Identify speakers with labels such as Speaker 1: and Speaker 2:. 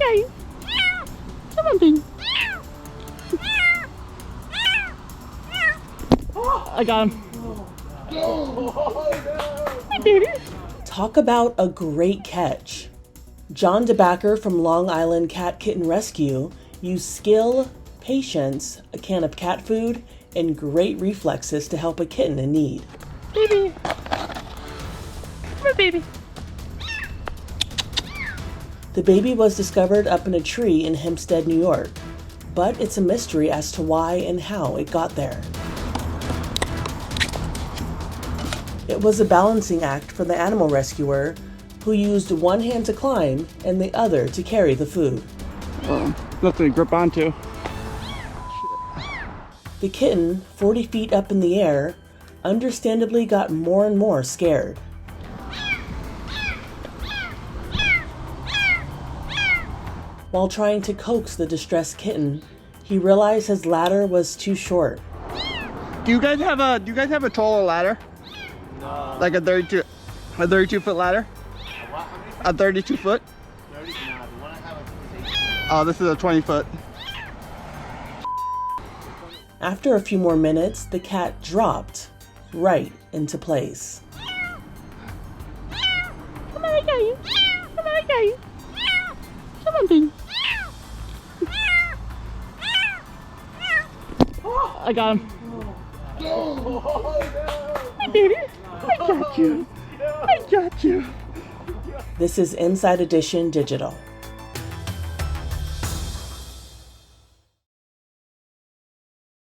Speaker 1: got you. Come on, baby. I got him. Hi, baby.
Speaker 2: Talk about a great catch. John Debacker from Long Island Cat Kitten Rescue used skill, patience, a can of cat food, and great reflexes to help a kitten in need.
Speaker 1: Baby. Come on, baby.
Speaker 2: The baby was discovered up in a tree in Hempstead, New York, but it's a mystery as to why and how it got there. It was a balancing act for the animal rescuer, who used one hand to climb and the other to carry the food.
Speaker 3: Nothing to grip onto.
Speaker 2: The kitten, 40 feet up in the air, understandably got more and more scared. While trying to coax the distressed kitten, he realized his ladder was too short.
Speaker 3: Do you guys have a taller ladder?
Speaker 4: No.
Speaker 3: Like a 32 foot ladder?
Speaker 4: What? How many?
Speaker 3: A 32 foot?
Speaker 4: 30? Nah, the one I have is 8.
Speaker 3: Oh, this is a 20 foot.
Speaker 2: After a few more minutes, the cat dropped right into place.
Speaker 1: Come on, I got you. Come on, I got you. Come on, baby. I got him. Hi, baby. I got you. I got you.
Speaker 2: This is Inside Edition Digital.